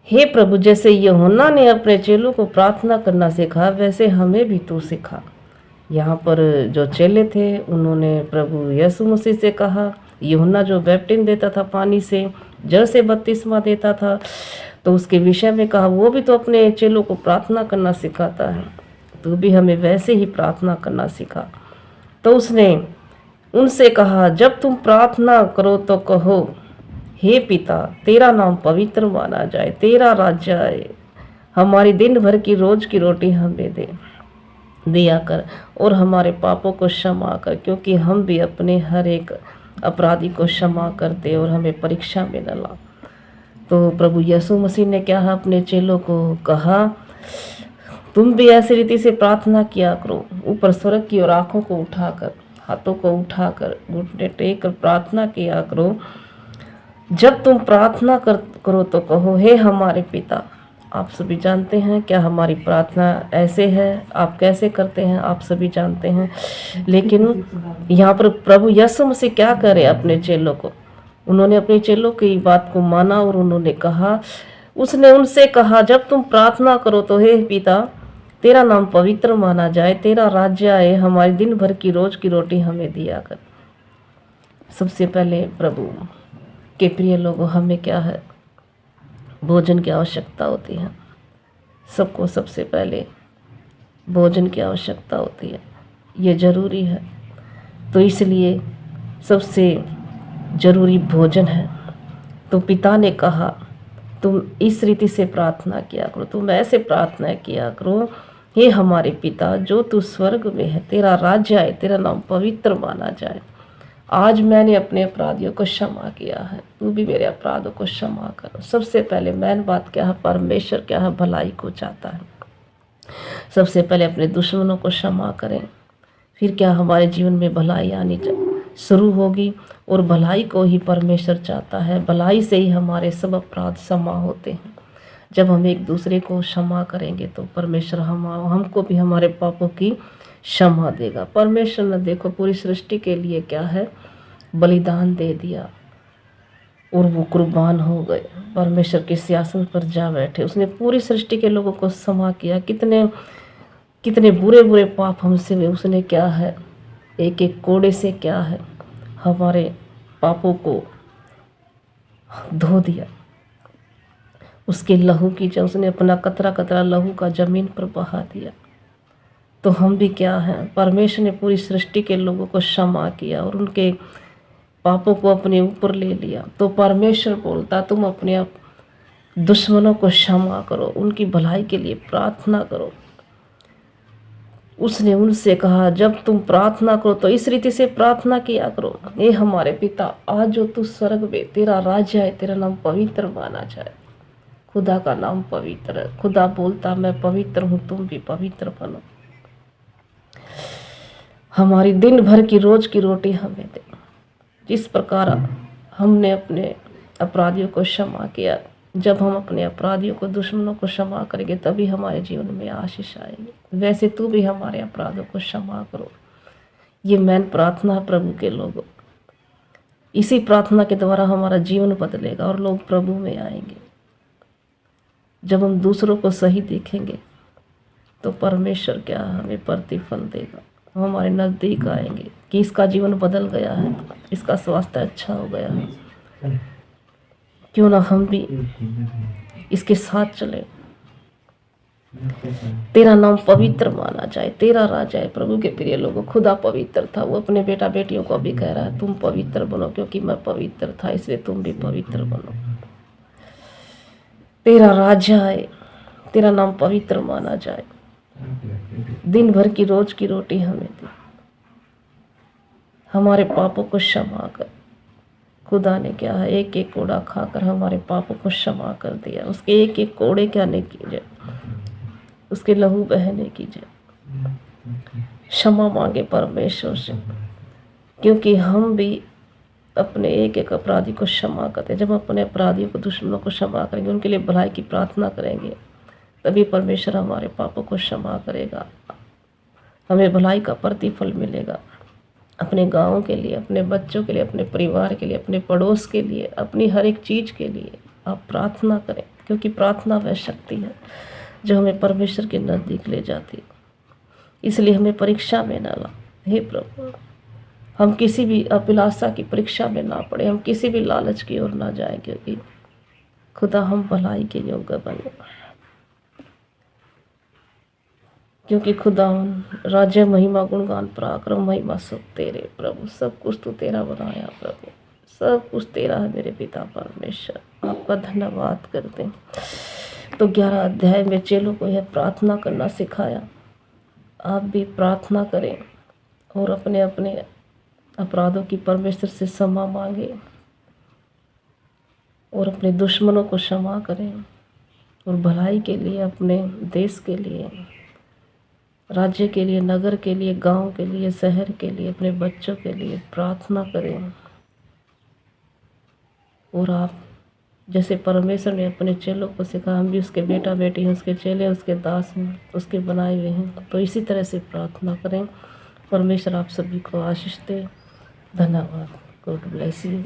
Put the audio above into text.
हे प्रभु, जैसे यूहन्ना ने अपने चेलों को प्रार्थना करना सिखा, वैसे हमें भी तू सिखा। यहाँ पर जो चेले थे उन्होंने प्रभु यीशु मसीह से कहा, यूहन्ना जो बैप्टिज्म देता था पानी से, जल से बपतिस्मा देता था, तो उसके विषय में कहा वो भी तो अपने चेलों को प्रार्थना करना सिखाता है, तू भी हमें वैसे ही प्रार्थना करना सिखा। तो उसने उनसे कहा, जब तुम प्रार्थना करो तो कहो, हे पिता, तेरा नाम पवित्र माना जाए, तेरा राज्य आए, हमारी दिन भर की रोज की रोटी हमें दिया कर, और हमारे पापों को क्षमा कर, क्योंकि हम भी अपने हर एक अपराधी को क्षमा करते, और हमें परीक्षा में न ला। तो प्रभु यीशु मसीह ने क्या है, अपने चेलों को कहा, तुम भी ऐसी रीति से प्रार्थना किया करो, ऊपर स्वर्ग की ओर आंखों को उठाकर, हाथों को उठाकर, घुटने टेक कर प्रार्थना किया करो। जब तुम प्रार्थना करो तो कहो, हे हमारे पिता। आप सभी जानते हैं क्या हमारी प्रार्थना ऐसे है, आप कैसे करते हैं आप सभी जानते हैं। लेकिन यहाँ पर प्रभु यीशु मसीह क्या करे अपने चेलों को, उन्होंने अपने चेलों की बात को माना और उन्होंने कहा, उसने उनसे कहा, जब तुम प्रार्थना करो तो हे पिता, तेरा नाम पवित्र माना जाए, तेरा राज्य आए, हमारी दिन भर की रोज की रोटी हमें दिया कर। सबसे पहले प्रभु के प्रिय लोगों, हमें क्या है, भोजन की आवश्यकता होती है। सबको सबसे पहले भोजन की आवश्यकता होती है, ये ज़रूरी है। तो इसलिए सबसे ज़रूरी भोजन है। तो पिता ने कहा, तुम इस रीति से प्रार्थना किया करो, तुम ऐसे प्रार्थना किया करो, हे हमारे पिता जो तू स्वर्ग में है, तेरा राज्य आए, तेरा नाम पवित्र माना जाए। आज मैंने अपने अपराधियों को क्षमा किया है, तू भी मेरे अपराधों को क्षमा कर। सबसे पहले मेन बात क्या है, परमेश्वर क्या है, भलाई को चाहता है। सबसे पहले अपने दुश्मनों को क्षमा करें, फिर क्या हमारे जीवन में भलाई आनी शुरू होगी, और भलाई को ही परमेश्वर चाहता है। भलाई से ही हमारे सब अपराध क्षमा होते हैं। जब हम एक दूसरे को क्षमा करेंगे तो परमेश्वर हमको भी हमारे पापों की क्षमा देगा। परमेश्वर ने देखो पूरी सृष्टि के लिए क्या है, बलिदान दे दिया, और वो कुर्बान हो गए, परमेश्वर के सिंहासन पर जा बैठे। उसने पूरी सृष्टि के लोगों को क्षमा किया। कितने कितने बुरे बुरे पाप हमसे हुए, उसने क्या है, एक एक कोड़े से क्या है, हमारे पापों को धो दिया। उसके लहू की जब उसने अपना कतरा कतरा लहू का जमीन पर बहा दिया, तो हम भी क्या हैं, परमेश्वर ने पूरी सृष्टि के लोगों को क्षमा किया और उनके पापों को अपने ऊपर ले लिया। तो परमेश्वर बोलता, तुम अपने दुश्मनों को क्षमा करो, उनकी भलाई के लिए प्रार्थना करो। उसने उनसे कहा, जब तुम प्रार्थना करो तो इस रीति से प्रार्थना किया करो, हे हमारे पिता, आज जो तू स्वर्ग में, तेरा राज्य है, तेरा नाम पवित्र माना जाए। खुदा का नाम पवित्र है। खुदा बोलता, मैं पवित्र हूँ, तुम भी पवित्र बनो। हमारी दिन भर की रोज की रोटी हमें दे। जिस प्रकार हमने अपने अपराधियों को क्षमा किया, जब हम अपने अपराधियों को, दुश्मनों को क्षमा करेंगे, तभी हमारे जीवन में आशीष आएगी। वैसे तू भी हमारे अपराधों को क्षमा करो। ये मेन प्रार्थना है प्रभु के लोगों। इसी प्रार्थना के द्वारा हमारा जीवन बदलेगा और लोग प्रभु में आएंगे। जब हम दूसरों को सही देखेंगे तो परमेश्वर क्या हमें प्रतिफल देगा। हम हमारे नज़दीक आएंगे कि इसका जीवन बदल गया है, इसका स्वास्थ्य अच्छा हो गया है, क्यों ना हम भी इसके साथ चले। तेरा नाम पवित्र माना जाए, तेरा राज है। प्रभु के प्रिय लोगों, खुदा पवित्र था, वो अपने बेटा बेटियों को भी कह रहा है, तुम पवित्र बनो, क्योंकि मैं पवित्र था, इसलिए तुम भी पवित्र बनो। तेरा राज्य आए, तेरा नाम पवित्र माना जाए। दिन भर की रोज की रोटी हमें दे, हमारे पापों को क्षमा कर। खुदा ने क्या है, एक एक कोड़ा खाकर हमारे पापों को क्षमा कर दिया। उसके एक एक कोड़े क्या नहीं कीजिए, उसके लहू बहने कीजिए। क्षमा मांगे परमेश्वर से, क्योंकि हम भी अपने एक एक अपराधी को क्षमा करते हैं। जब हम अपने अपराधियों को, दुश्मनों को क्षमा करेंगे, उनके लिए भलाई की प्रार्थना करेंगे, तभी परमेश्वर हमारे पापों को क्षमा करेगा, हमें भलाई का प्रतिफल मिलेगा। अपने गाँव के लिए, अपने बच्चों के लिए, अपने परिवार के लिए, अपने पड़ोस के लिए, अपनी हर एक चीज़ के लिए आप प्रार्थना करें। क्योंकि प्रार्थना वह शक्ति है जो हमें परमेश्वर के नज़दीक ले जाती है। इसलिए हमें परीक्षा में न ला। हे प्रभु, हम किसी भी अभिलाषा की परीक्षा में ना पड़े, हम किसी भी लालच की ओर ना जाए, क्योंकि खुदा हम भलाई के योग्य बने। क्योंकि खुदा राज्य महिमा गुणगान पराक्रम महिमा सब तेरे प्रभु, सब कुछ तो तेरा बनाया प्रभु, सब कुछ तेरा है मेरे पिता परमेश्वर। आपका धन्यवाद करते हैं। तो 11 अध्याय में चेलों को यह प्रार्थना करना सिखाया। आप भी प्रार्थना करें और अपने अपने अपराधों की परमेश्वर से क्षमा मांगे और अपने दुश्मनों को क्षमा करें और भलाई के लिए, अपने देश के लिए, राज्य के लिए, नगर के लिए, गांव के लिए, शहर के लिए, अपने बच्चों के लिए प्रार्थना करें। और आप जैसे परमेश्वर ने अपने चेलों को सिखाया, हम भी उसके बेटा बेटी हैं, उसके चेले, उसके दास हैं, उसके बनाए हुए हैं, तो इसी तरह से प्रार्थना करें। परमेश्वर आप सभी को आशीष दे। धन्यवाद। God bless you.